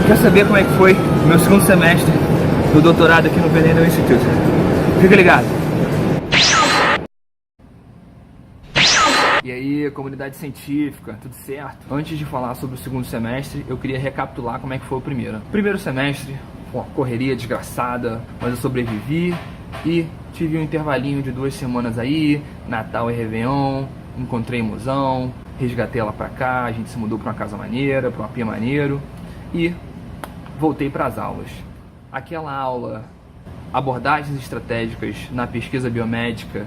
Quer saber como é que foi o meu segundo semestre do doutorado aqui no Veneno Institute? Fica ligado! E aí, comunidade científica, tudo certo? Antes de falar sobre o segundo semestre, eu queria recapitular como é que foi o primeiro. Primeiro semestre, uma correria desgraçada, mas eu sobrevivi e tive um intervalinho de 2 semanas aí, Natal e Réveillon, encontrei Musão, resgatei ela pra cá, a gente se mudou pra uma casa maneira, pra um AP maneiro e voltei para as aulas. Aquela aula, abordagens estratégicas na pesquisa biomédica,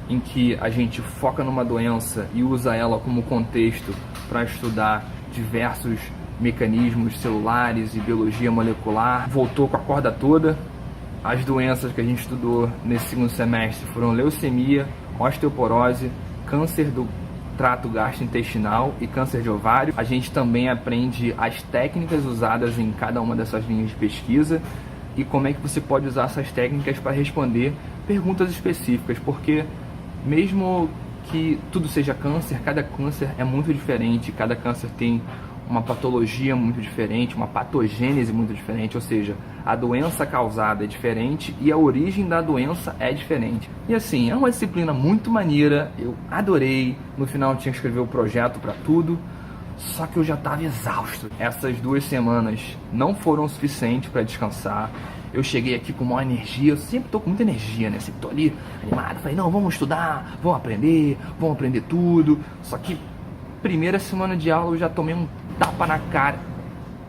em que a gente foca numa doença e usa ela como contexto para estudar diversos mecanismos celulares e biologia molecular, voltou com a corda toda. As doenças que a gente estudou nesse segundo semestre foram leucemia, osteoporose, câncer do trato gastrointestinal e câncer de ovário. A gente também aprende as técnicas usadas em cada uma dessas linhas de pesquisa e como é que você pode usar essas técnicas para responder perguntas específicas, porque mesmo que tudo seja câncer, cada câncer é muito diferente, cada câncer tem uma patologia muito diferente, uma patogênese muito diferente, ou seja, a doença causada é diferente e a origem da doença é diferente. E assim, é uma disciplina muito maneira, eu adorei, no final eu tinha que escrever o projeto para tudo, só que eu já estava exausto. Essas 2 semanas não foram suficientes para descansar. Eu cheguei aqui com maior energia, eu sempre tô com muita energia, né? Sempre tô ali animado, falei, não, vamos estudar, vamos aprender tudo. Só que primeira semana de aula eu já tomei um tapa na cara.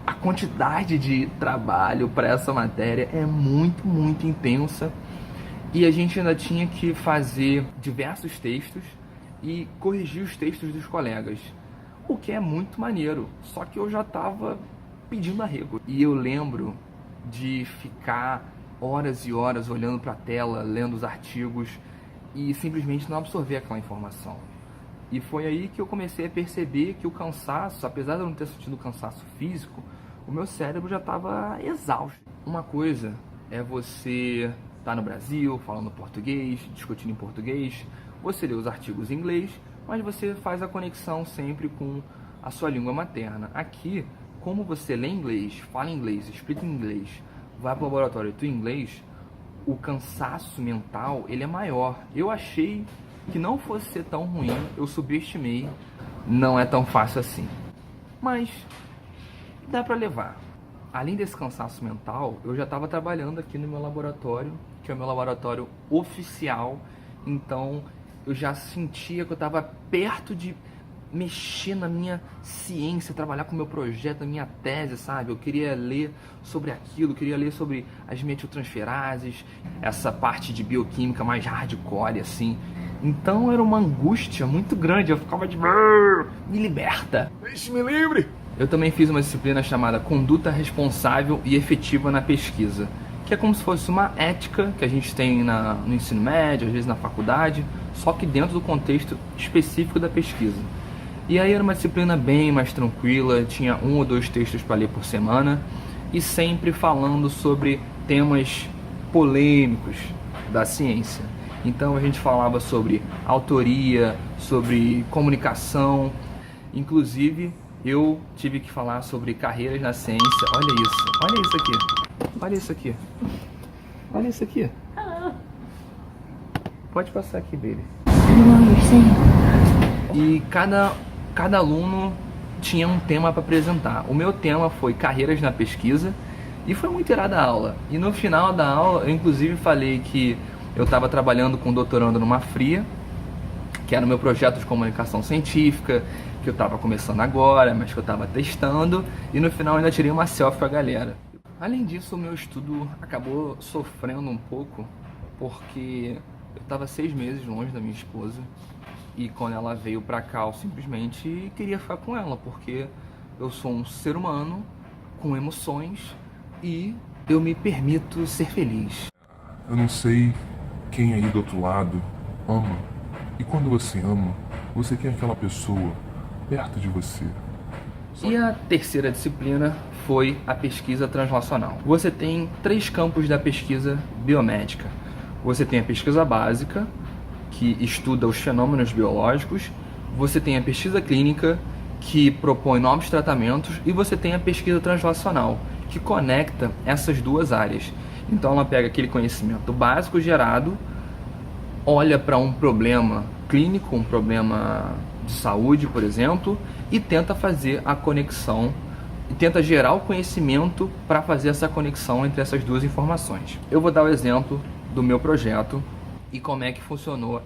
A quantidade de trabalho para essa matéria é muito, muito intensa. E a gente ainda tinha que fazer diversos textos e corrigir os textos dos colegas. O que é muito maneiro, só que eu já tava pedindo arrego. E eu lembro de ficar horas e horas olhando para a tela, lendo os artigos e simplesmente não absorver aquela informação. E foi aí que eu comecei a perceber que o cansaço, apesar de eu não ter sentido cansaço físico, o meu cérebro já estava exausto. Uma coisa é você estar no Brasil, falando português, discutindo em português, você lê os artigos em inglês, mas você faz a conexão sempre com a sua língua materna. Aqui, como você lê inglês, fala inglês, explica em inglês, vai para o laboratório e tu em inglês, o cansaço mental ele é maior. Eu achei que não fosse ser tão ruim, eu subestimei, não é tão fácil assim. Mas dá para levar. Além desse cansaço mental, eu já estava trabalhando aqui no meu laboratório, que é o meu laboratório oficial, então eu já sentia que eu estava perto de mexer na minha ciência, trabalhar com o meu projeto, na minha tese, sabe? Eu queria ler sobre aquilo, queria ler sobre as metiltransferases, essa parte de bioquímica mais hardcore, assim. Então era uma angústia muito grande, eu ficava de... me liberta! Deixe-me livre! Eu também fiz uma disciplina chamada Conduta Responsável e Efetiva na Pesquisa, que é como se fosse uma ética que a gente tem no ensino médio, às vezes na faculdade, só que dentro do contexto específico da pesquisa. E aí era uma disciplina bem mais tranquila, tinha 1 ou 2 textos para ler por semana e sempre falando sobre temas polêmicos da ciência. Então a gente falava sobre autoria, sobre comunicação, inclusive eu tive que falar sobre carreiras na ciência. Olha isso aqui, olha isso aqui, olha isso aqui. Pode passar aqui, baby. E cada aluno tinha um tema para apresentar. O meu tema foi carreiras na pesquisa e foi muito irada a aula. E no final da aula eu inclusive falei que eu estava trabalhando com um doutorando numa FRIA, que era o meu projeto de comunicação científica, que eu estava começando agora, mas que eu estava testando, e no final ainda tirei uma selfie com a galera. Além disso, o meu estudo acabou sofrendo um pouco, porque eu estava 6 meses longe da minha esposa, e quando ela veio pra cá, eu simplesmente queria ficar com ela, porque eu sou um ser humano com emoções e eu me permito ser feliz. Eu não sei quem aí do outro lado ama, e quando você ama, você quer aquela pessoa perto de você. E a terceira disciplina foi a pesquisa translacional. Você tem 3 campos da pesquisa biomédica. Você tem a pesquisa básica, que estuda os fenômenos biológicos, você tem a pesquisa clínica, que propõe novos tratamentos, e você tem a pesquisa translacional, que conecta essas duas áreas. Então ela pega aquele conhecimento básico gerado, olha para um problema clínico, um problema de saúde, por exemplo, e tenta fazer a conexão, e tenta gerar o conhecimento para fazer essa conexão entre essas duas informações. Eu vou dar o exemplo do meu projeto e como é que funcionou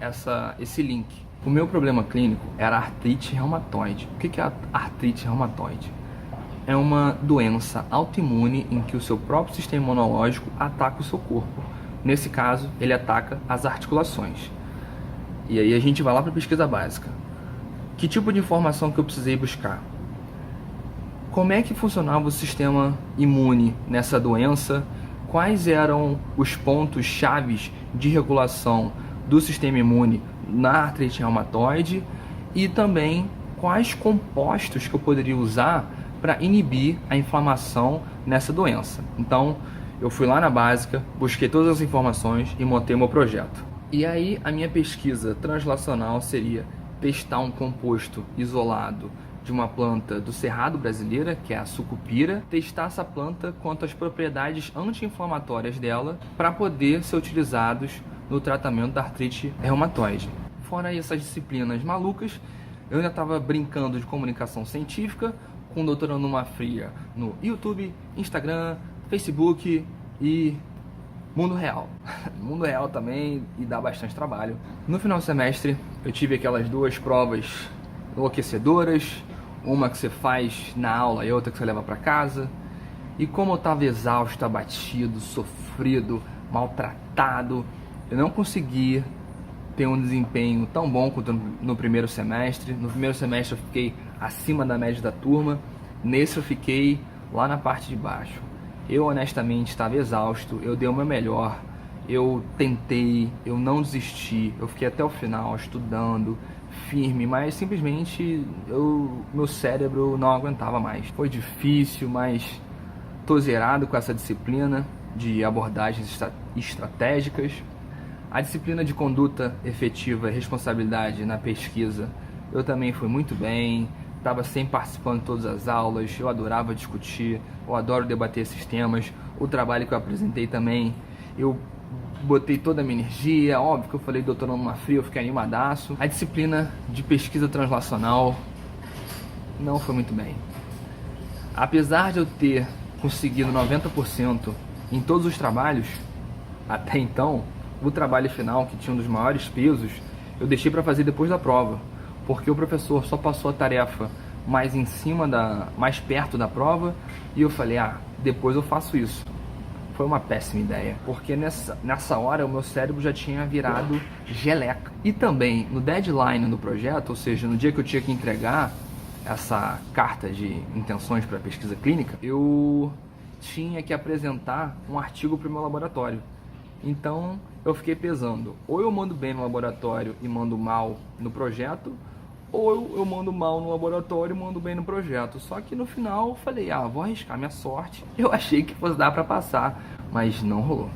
esse link. O meu problema clínico era artrite reumatoide. O que é a artrite reumatoide? É uma doença autoimune em que o seu próprio sistema imunológico ataca o seu corpo. Nesse caso, ele ataca as articulações. E aí a gente vai lá para a pesquisa básica. Que tipo de informação que eu precisei buscar? Como é que funcionava o sistema imune nessa doença? Quais eram os pontos chaves de regulação do sistema imune na artrite reumatoide? E também quais compostos que eu poderia usar para inibir a inflamação nessa doença. Então, eu fui lá na básica, busquei todas as informações e montei o meu projeto. E aí, a minha pesquisa translacional seria testar um composto isolado de uma planta do Cerrado brasileira, que é a sucupira, testar essa planta quanto às propriedades anti-inflamatórias dela para poder ser utilizados no tratamento da artrite reumatoide. Fora essas disciplinas malucas, eu ainda estava brincando de comunicação científica com o Dr. Numa Fria no YouTube, Instagram, Facebook e mundo real. Mundo real também, e dá bastante trabalho. No final do semestre, eu tive aquelas duas provas enlouquecedoras, uma que você faz na aula e outra que você leva para casa. E como eu estava exausto, abatido, sofrido, maltratado, eu não consegui ter um desempenho tão bom quanto no primeiro semestre. No primeiro semestre eu fiquei acima da média da turma, nesse eu fiquei lá na parte de baixo. Eu honestamente estava exausto, eu dei o meu melhor, eu tentei, eu não desisti, eu fiquei até o final estudando, firme, mas simplesmente meu cérebro não aguentava mais. Foi difícil, mas tô zerado com essa disciplina de abordagens estratégicas. A disciplina de conduta efetiva e responsabilidade na pesquisa, eu também fui muito bem, estava sempre participando de todas as aulas, eu adorava discutir, eu adoro debater esses temas. O trabalho que eu apresentei também, eu botei toda a minha energia, óbvio que eu falei doutor Numa Fria, eu fiquei animadaço. A disciplina de pesquisa translacional não foi muito bem. Apesar de eu ter conseguido 90% em todos os trabalhos, até então, o trabalho final, que tinha um dos maiores pesos, eu deixei para fazer depois da prova, porque o professor só passou a tarefa mais perto da prova, e eu falei, depois eu faço isso. Foi uma péssima ideia, porque nessa hora o meu cérebro já tinha virado geleca. E também no deadline do projeto, ou seja, no dia que eu tinha que entregar essa carta de intenções para pesquisa clínica, eu tinha que apresentar um artigo para o meu laboratório. Então eu fiquei pesando, ou eu mando bem no laboratório e mando mal no projeto, ou eu mando mal no laboratório e mando bem no projeto. Só que no final eu falei, vou arriscar minha sorte. Eu achei que fosse dar para passar, mas não rolou.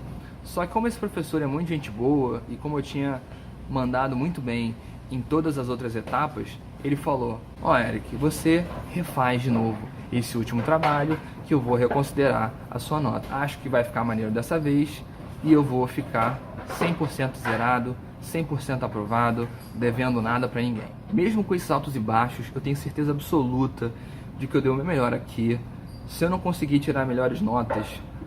Só que como esse professor é muito gente boa e como eu tinha mandado muito bem em todas as outras etapas, ele falou, Eric, você refaz de novo esse último trabalho que eu vou reconsiderar a sua nota. Acho que vai ficar maneiro dessa vez e eu vou ficar 100% zerado, 100% aprovado, devendo nada para ninguém. Mesmo com esses altos e baixos, eu tenho certeza absoluta de que eu dei o meu melhor aqui. Se eu não conseguir tirar melhores notas,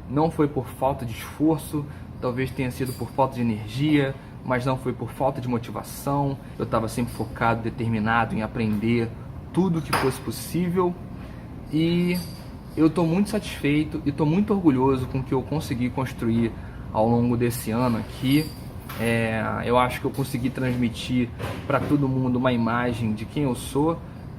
não foi por falta de esforço, talvez tenha sido por falta de energia, mas não foi por falta de motivação. Eu estava sempre focado, determinado em aprender tudo que fosse possível, e eu estou muito satisfeito e estou muito orgulhoso com o que eu consegui construir ao longo desse ano aqui. Eu acho que eu consegui transmitir para todo mundo uma imagem de quem eu sou.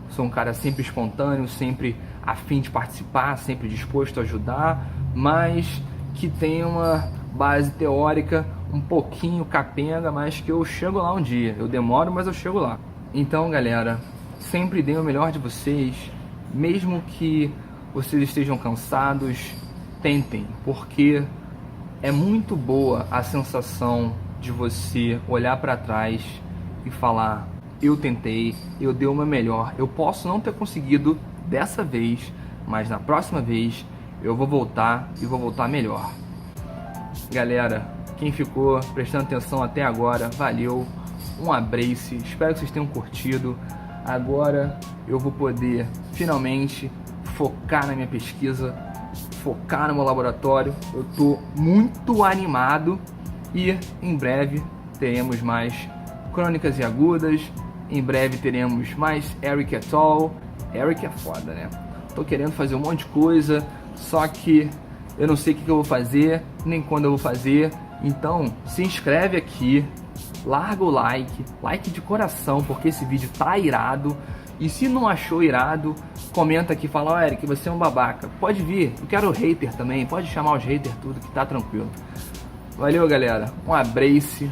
Sou um cara sempre espontâneo, sempre a fim de participar, sempre disposto a ajudar, mas que tem uma base teórica um pouquinho capenga, mas que eu chego lá um dia. Eu demoro, mas eu chego lá. Então, galera, sempre deem o melhor de vocês, mesmo que vocês estejam cansados, tentem, porque é muito boa a sensação de você olhar para trás e falar, eu tentei, eu dei o meu melhor, eu posso não ter conseguido dessa vez, mas na próxima vez eu vou voltar e vou voltar melhor. Galera, quem ficou prestando atenção até agora, valeu, um abraço, espero que vocês tenham curtido. Agora eu vou poder finalmente focar na minha pesquisa, focar no meu laboratório. Eu tô muito animado e em breve teremos mais Crônicas e Agudas, em breve teremos mais Eric et al. Eric é foda, né? Tô querendo fazer um monte de coisa, só que eu não sei o que eu vou fazer, nem quando eu vou fazer. Então se inscreve aqui, larga o like de coração, porque esse vídeo tá irado. E se não achou irado, comenta aqui, fala: ó, Eric, você é um babaca. Pode vir, eu quero hater também, pode chamar os haters tudo, que tá tranquilo. Valeu, galera, um abraço.